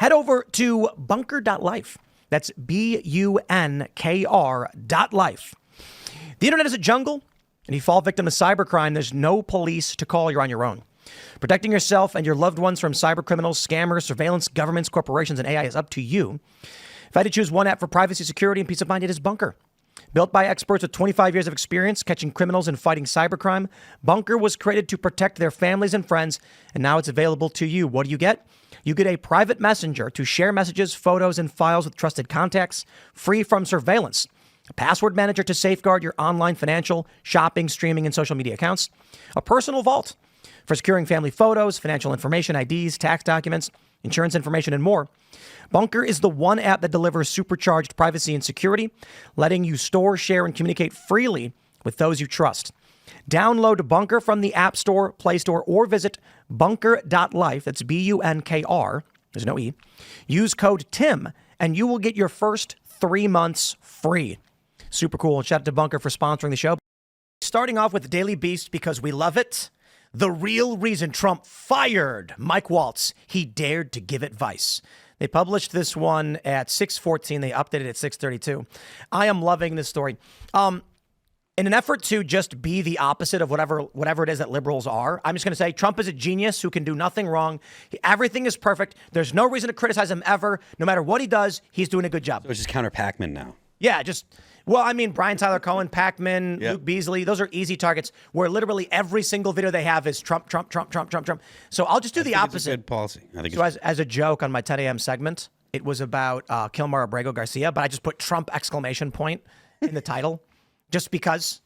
Head over to bunker.life. That's BUNKR.life. The internet is a jungle, and if you fall victim to cybercrime, there's no police to call. You're on your own. Protecting yourself and your loved ones from cyber criminals, scammers, surveillance, governments, corporations, and AI is up to you. If I had to choose one app for privacy, security, and peace of mind, it is Bunker. Built by experts with 25 years of experience catching criminals and fighting cybercrime, Bunker was created to protect their families and friends, and now it's available to you. What do you get? You get a private messenger to share messages, photos, and files with trusted contacts, free from surveillance. A password manager to safeguard your online financial, shopping, streaming, and social media accounts. A personal vault for securing family photos, financial information, IDs, tax documents, insurance information, and more. Bunker is the one app that delivers supercharged privacy and security, letting you store, share, and communicate freely with those you trust. Download Bunker from the App Store, Play Store, or visit bunker.life. That's BUNKR. There's no E. Use code TIM, and you will get your first 3 months free. Super cool. Shout out to Bunker for sponsoring the show. Starting off with the Daily Beast because we love it. The real reason Trump fired Mike Waltz, he dared to give advice. They published this one at 6:14. They updated it at 6:32. I am loving this story. In an effort to just be the opposite of whatever it is that liberals are, I'm just going to say Trump is a genius who can do nothing wrong. Everything is perfect. There's no reason to criticize him ever. No matter what he does, he's doing a good job. So it's just counter Pac-Man now. Yeah, Brian Tyler Cohen, Pac-Man, yep. Luke Beasley, those are easy targets where literally every single video they have is Trump, Trump, Trump, Trump, Trump, Trump. So I'll just do the opposite. It's a good policy. I think so as a joke on my 10 a.m. segment, it was about Kilmar Abrego Garcia, but I just put Trump exclamation point in the title just because.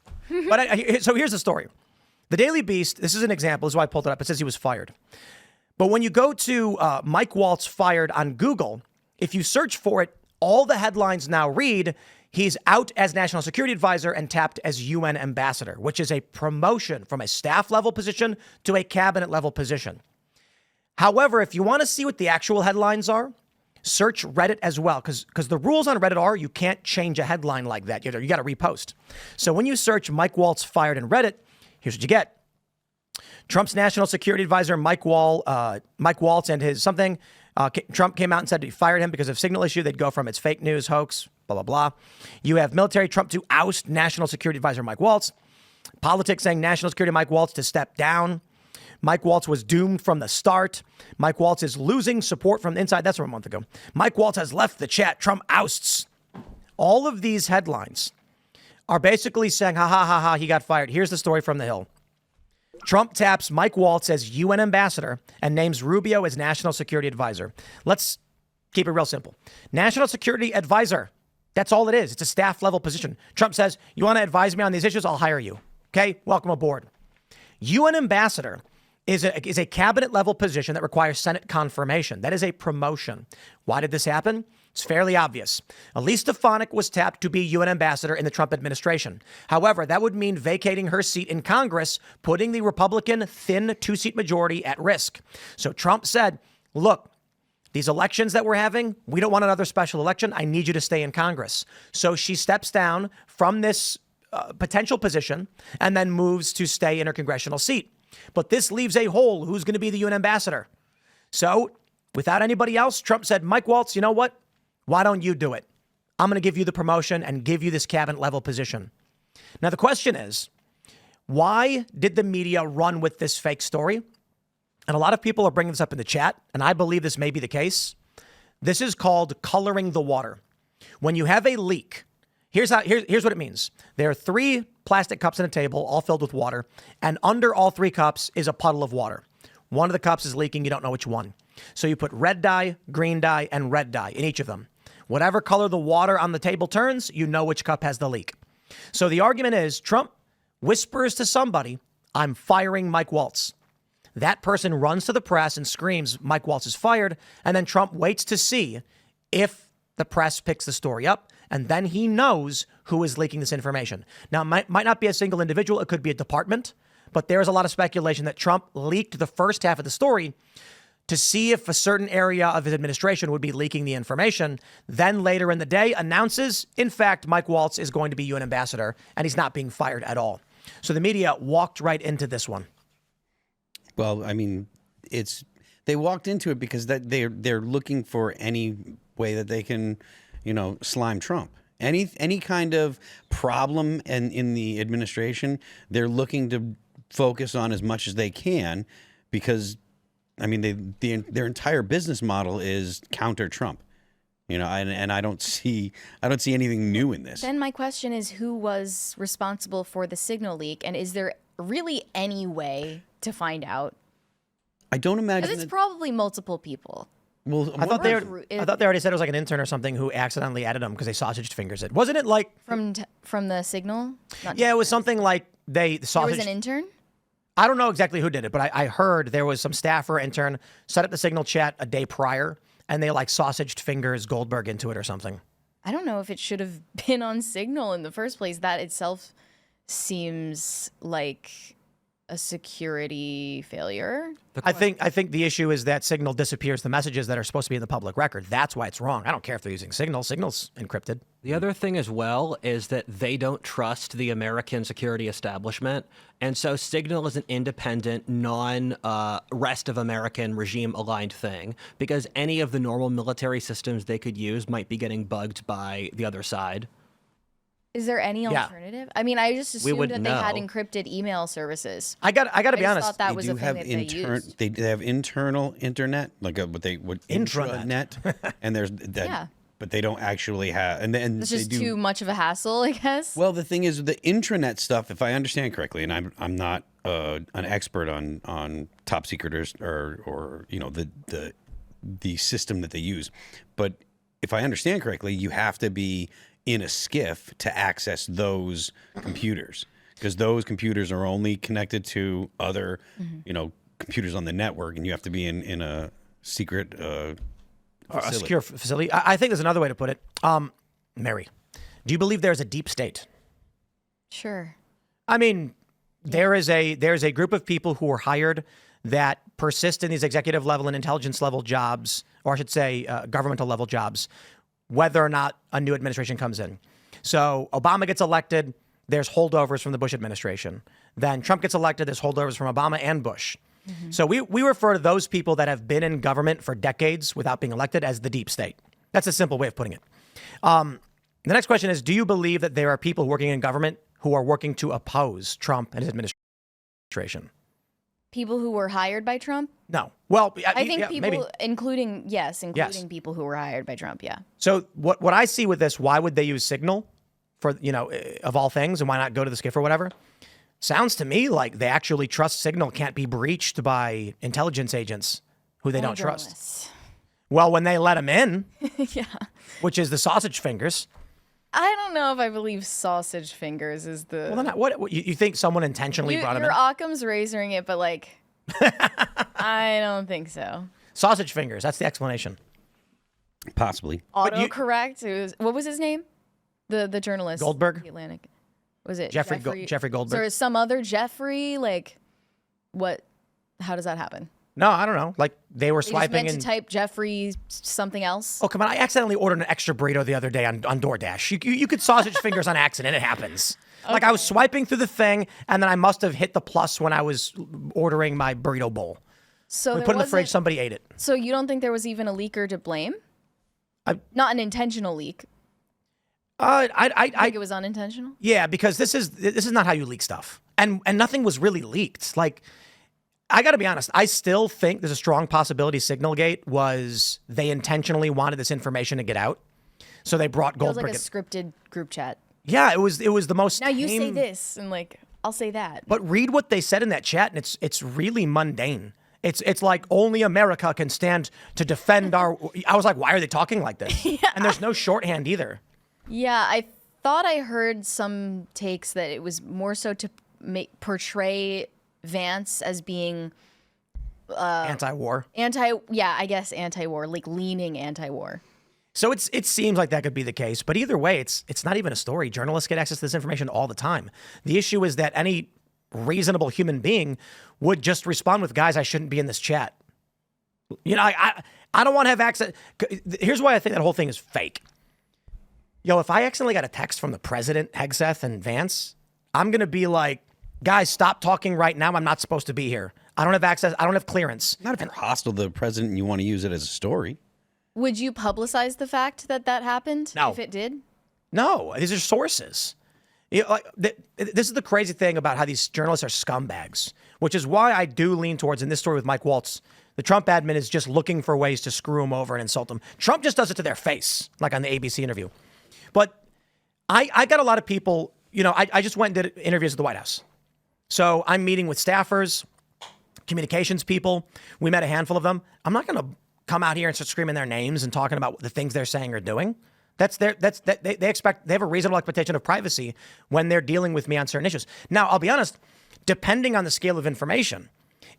But so here's the story. The Daily Beast, this is an example. This is why I pulled it up. It says he was fired. But when you go to Mike Waltz fired on Google, if you search for it, all the headlines now read, he's out as national security advisor and tapped as UN ambassador, which is a promotion from a staff level position to a cabinet level position. However, if you want to see what the actual headlines are, search Reddit as well, because the rules on Reddit are you can't change a headline like that. You got to repost. So when you search Mike Waltz fired in Reddit, here's what you get. Trump's national security advisor, Mike Waltz and his something. Trump came out and said he fired him because of signal issue. They'd go from it's fake news, hoax, blah, blah, blah. You have military Trump to oust national security advisor Mike Waltz. Politics saying national security Mike Waltz to step down. Mike Waltz was doomed from the start. Mike Waltz is losing support from the inside. That's from a month ago. Mike Waltz has left the chat. Trump ousts. All of these headlines are basically saying, ha, ha, ha, ha, he got fired. Here's the story from the Hill. Trump taps Mike Waltz as UN ambassador and names Rubio as national security advisor. Let's keep it real simple. National security advisor. That's all it is. It's a staff level position. Trump says, you want to advise me on these issues? I'll hire you. Okay. Welcome aboard. UN ambassador is a cabinet level position that requires Senate confirmation. That is a promotion. Why did this happen? It's fairly obvious. Elise Stefanik was tapped to be UN ambassador in the Trump administration. However, that would mean vacating her seat in Congress, putting the Republican thin 2-seat majority at risk. So Trump said, look, these elections that we're having, we don't want another special election. I need you to stay in Congress. So she steps down from this potential position and then moves to stay in her congressional seat. But this leaves a hole. Who's going to be the UN ambassador? So without anybody else, Trump said, Mike Waltz, you know what? Why don't you do it? I'm going to give you the promotion and give you this cabinet level position. Now, the question is, why did the media run with this fake story? And a lot of people are bringing this up in the chat, and I believe this may be the case. This is called coloring the water. When you have a leak, here's what it means. There are 3 plastic cups on a table, all filled with water, and under all 3 cups is a puddle of water. One of the cups is leaking. You don't know which one. So you put red dye, green dye, and red dye in each of them. Whatever color the water on the table turns, you know which cup has the leak. So the argument is Trump whispers to somebody, I'm firing Mike Waltz. That person runs to the press and screams, Mike Waltz is fired. And then Trump waits to see if the press picks the story up. And then he knows who is leaking this information. Now, it might not be a single individual. It could be a department. But there's a lot of speculation that Trump leaked the first half of the story to see if a certain area of his administration would be leaking the information. Then later in the day announces, in fact, Mike Waltz is going to be UN ambassador and he's not being fired at all. So the media walked right into this one. Well, I mean, it's They walked into it because they're looking for any way that they can, slime Trump. Any kind of problem in the administration, they're looking to focus on as much as they can, because, I mean, their entire business model is counter Trump. And I don't see anything new in this. Then my question is, who was responsible for the signal leak, and is there really any way to find out? I don't imagine It's probably multiple people. Well, I thought they already said it was like an intern or something who accidentally added them because they sausage fingers it. Wasn't it like from the signal? Yeah, it was something like they sausage. There was an intern? I don't know exactly who did it, but I heard there was some staff or intern set up the signal chat a day prior, and they like sausaged fingers Goldberg into it or something. I don't know if it should have been on Signal in the first place. That itself seems like a security failure. I think the issue is that Signal disappears the messages that are supposed to be in the public record. That's why it's wrong. I don't care if they're using Signal. Signal's encrypted. The other thing as well is that they don't trust the American security establishment. And so Signal is an independent, non-rest of American regime-aligned thing, because any of the normal military systems they could use might be getting bugged by the other side. Is there any alternative? I mean, I just assumed that they had know. encrypted email services. I got to be honest. Thought that was a thing that they used. They have internal internet, like what intranet, and there's that. Yeah. But they don't actually have, and It's just too much of a hassle, I guess. Well, the thing is, the intranet stuff, if I understand correctly, and I'm not an expert on top secret or the system that they use, but if I understand correctly, you have to be in a skiff to access those computers, because those computers are only connected to other, computers on the network, and you have to be in a secret a secure facility. I think there's another way to put it. Mary, do you believe there's a deep state? Sure. I mean, there's a group of people who are hired that persist in these executive level and intelligence level jobs, or I should say governmental level jobs, whether or not a new administration comes in. So Obama gets elected, there's holdovers from the Bush administration. Then Trump gets elected, there's holdovers from Obama and Bush. Mm-hmm. So we refer to those people that have been in government for decades without being elected as the deep state. That's a simple way of putting it. The next question is, do you believe that there are people working in government who are working to oppose Trump and his administration? People who were hired by Trump? No. Well, I think people, maybe. including people who were hired by Trump, yeah. So what I see with this, why would they use Signal for, of all things, and why not go to the skiff or whatever? Sounds to me like they actually trust Signal can't be breached by intelligence agents who they don't trust. Well, when they let them in, yeah, which is the sausage fingers. I don't know if I believe sausage fingers is the. Well, then what you think someone intentionally brought them in? Your Occam's razoring it, but I don't think so. Sausage fingers. That's the explanation. Possibly. Autocorrect. What was his name? The journalist. Goldberg. The Atlantic. Was it Jeffrey Goldberg? So is some other Jeffrey? What? How does that happen? No, I don't know. They were swiping meant to type Jeffrey something else. Oh, come on! I accidentally ordered an extra burrito the other day on DoorDash. You could sausage fingers on accident. It happens. Okay. I was swiping through the thing, and then I must have hit the plus when I was ordering my burrito bowl. So we put in the fridge. Somebody ate it. So you don't think there was even a leaker to blame? Not an intentional leak. I think it was unintentional. Yeah, because this is not how you leak stuff, and nothing was really leaked. I got to be honest. I still think there's a strong possibility Signalgate was they intentionally wanted this information to get out, so they brought Goldberg. It was like a scripted group chat. Yeah, it was the most. Now you say this, and I'll say that. But read what they said in that chat, and it's really mundane. It's like only America can stand to defend our. I was like, why are they talking like this? Yeah. And there's no shorthand either. Yeah, I thought I heard some takes that it was more so to portray Vance as being anti-war. I guess anti-war, leaning anti-war. So it seems like that could be the case, but either way, it's not even a story. Journalists get access to this information all the time. The issue is that any reasonable human being would just respond with, guys, I shouldn't be in this chat. I don't want to have access. Here's why I think that whole thing is fake. If I accidentally got a text from the president, Hegseth, and Vance, I'm going to be like, guys, stop talking right now. I'm not supposed to be here. I don't have access. I don't have clearance. Not if you're hostile to the president and you want to use it as a story. Would you publicize the fact that that happened? No. If it did? No, these are sources. This is the crazy thing about how these journalists are scumbags, which is why I do lean towards, in this story with Mike Waltz, the Trump admin is just looking for ways to screw him over and insult him. Trump just does it to their face, like on the ABC interview. But I got a lot of people, I just went and did interviews at the White House. So I'm meeting with staffers, communications people. We met a handful of them. I'm not going to come out here and start screaming their names and talking about the things they're saying or doing. They have a reasonable expectation of privacy when they're dealing with me on certain issues. Now, I'll be honest, depending on the scale of information,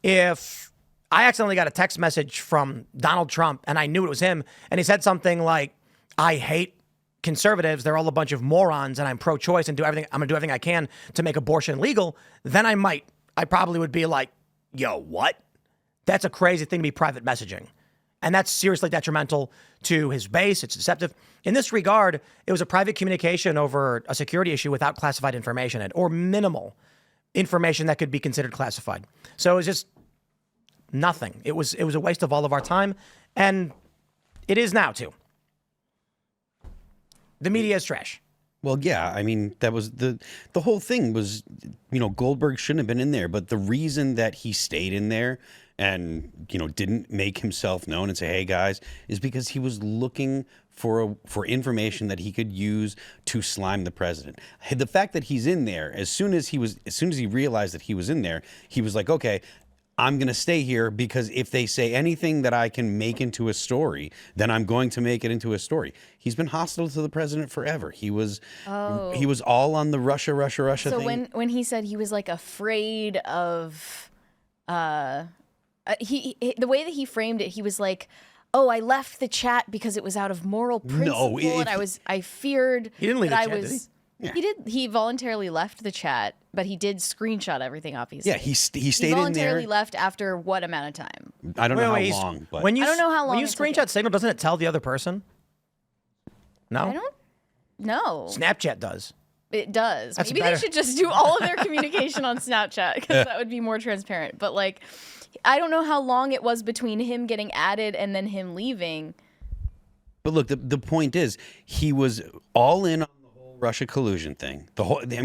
if I accidentally got a text message from Donald Trump and I knew it was him and he said something like, I hate conservatives, they're all a bunch of morons and I'm pro-choice and I'm going to do everything I can to make abortion legal, then I probably would be like, yo, what? That's a crazy thing to be private messaging. And that's seriously detrimental to his base. It's deceptive. In this regard, it was a private communication over a security issue without classified information or minimal information that could be considered classified. So it was just nothing. It was a waste of all of our time. And it is now, too. The media is trash. Well, yeah, I mean, that was the whole thing was, Goldberg shouldn't have been in there. But the reason that he stayed in there and, didn't make himself known and say, hey, guys, is because he was looking for information that he could use to slime the president. The fact that he's in there, as soon as he realized that he was in there, he was like, okay, I'm going to stay here because if they say anything that I can make into a story, then I'm going to make it into a story. He's been hostile to the president forever. He was all on the Russia So thing. when he said he was like afraid of, the way that he framed it, he was like, oh, I left the chat because it was out of moral principle, and I feared he didn't leave that the I chat, was. did he? Yeah. He did. He voluntarily left the chat, but he did screenshot everything. Obviously, Yeah, he stayed in there. He voluntarily left after what amount of time? I don't know how long, but I don't know how long When you it took screenshot it. signal, doesn't it tell the other person? No? I don't know. Snapchat does. It does. That's Maybe better. they should just do all of their communication on Snapchat because that would be more transparent. But I don't know how long it was between him getting added and then him leaving. But look, the point is, he was all in on the whole Russia collusion thing.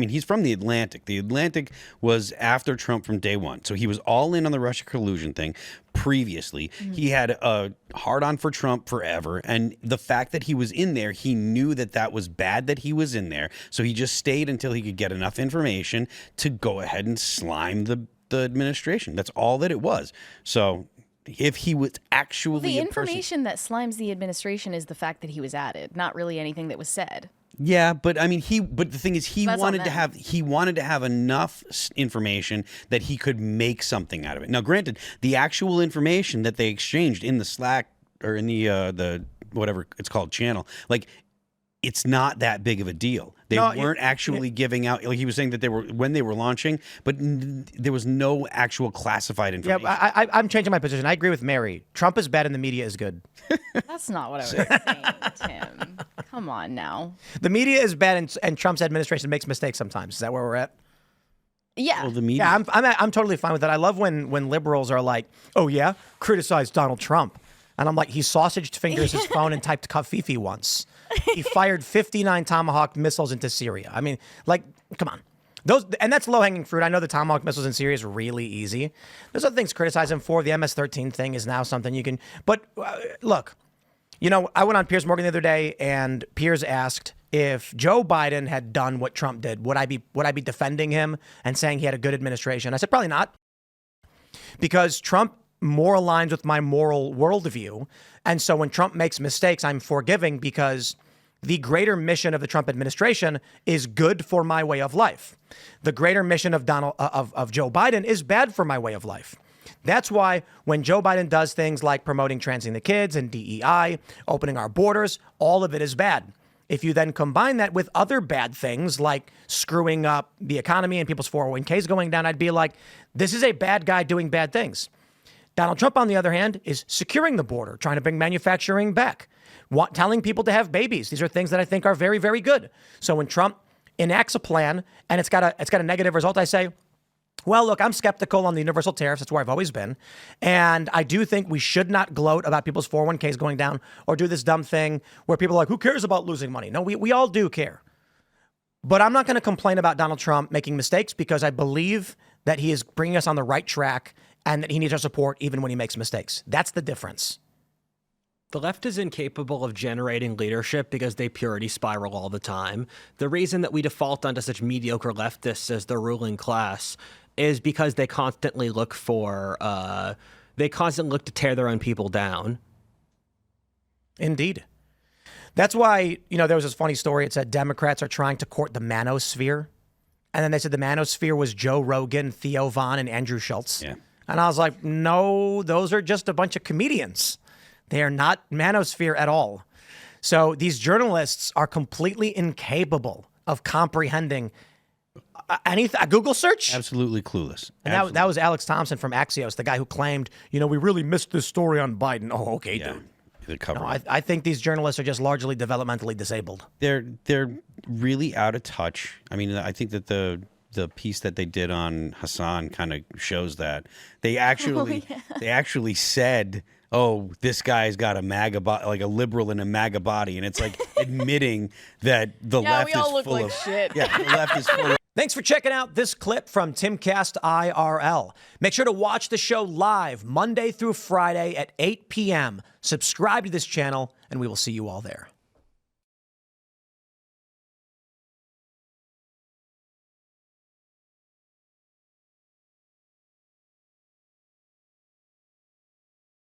He's from the Atlantic. The Atlantic was after Trump from day one. So he was all in on the Russia collusion thing previously. Mm-hmm. He had a hard-on for Trump forever. And the fact that he was in there, he knew that was bad that he was in there. So he just stayed until he could get enough information to go ahead and slime the administration. That's all that it was. So if he was actually the information that slimes the administration is the fact that he was added, not really anything that was said. Yeah, but but the thing is, he That's wanted on to have enough information that he could make something out of it. Now, granted, the actual information that they exchanged in the Slack or in the whatever it's called channel, it's not that big of a deal. They weren't actually giving out. Like he was saying that when they were launching, but there was no actual classified information. Yeah, I'm changing my position. I agree with Mary. Trump is bad and the media is good. That's not what I was saying, Tim. Come on now. The media is bad and Trump's administration makes mistakes sometimes. Is that where we're at? Yeah. Well, the media. Yeah, I'm totally fine with that. I love when liberals are like, oh yeah, criticize Donald Trump. And I'm like, he sausaged fingers his phone and typed Kafifi once. He fired 59 Tomahawk missiles into Syria. I mean, come on. And that's low-hanging fruit. I know the Tomahawk missiles in Syria is really easy. There's other things to criticize him for. The MS-13 thing is now something you can... But look, I went on Piers Morgan the other day, and Piers asked if Joe Biden had done what Trump did, would I be defending him and saying he had a good administration? I said, probably not. Because Trump more aligns with my moral worldview. And so when Trump makes mistakes, I'm forgiving because the greater mission of the Trump administration is good for my way of life. The greater mission of Joe Biden is bad for my way of life. That's why when Joe Biden does things like promoting transing the kids and DEI, opening our borders, all of it is bad. If you then combine that with other bad things like screwing up the economy and people's 401ks going down, I'd be like, this is a bad guy doing bad things. Donald Trump, on the other hand, is securing the border, trying to bring manufacturing back, telling people to have babies. These are things that I think are very, very good. So when Trump enacts a plan and it's got a negative result, I say, Well, look, I'm skeptical on the universal tariffs. That's where I've always been. And I do think we should not gloat about people's 401ks going down or do this dumb thing where people are like, who cares about losing money? No, we all do care. But I'm not going to complain about Donald Trump making mistakes because I believe that he is bringing us on the right track and that he needs our support even when he makes mistakes. That's the difference. The left is incapable of generating leadership because they purity spiral all the time. The reason that we default onto such mediocre leftists as the ruling class is because they constantly look to tear their own people down. Indeed. That's why, there was this funny story. It said Democrats are trying to court the manosphere. And then they said the manosphere was Joe Rogan, Theo Von, and Andrew Schultz. Yeah. And I was like, no, those are just a bunch of comedians. They are not manosphere at all. So these journalists are completely incapable of comprehending anything. A Google search? Absolutely clueless. And that was Alex Thompson from Axios, the guy who claimed, we really missed this story on Biden. Oh, okay, dude. The cover. No, I think these journalists are just largely developmentally disabled. They're really out of touch. I mean, I think that the piece that they did on Hassan kind of shows that they actually said, oh, this guy's got a MAGA body, like a liberal in a MAGA body, and it's like admitting that the left is full of shit. Yeah, the left is full of. Thanks for checking out this clip from Timcast IRL. Make sure to watch the show live Monday through Friday at 8 p.m. Subscribe to this channel, and we will see you all there.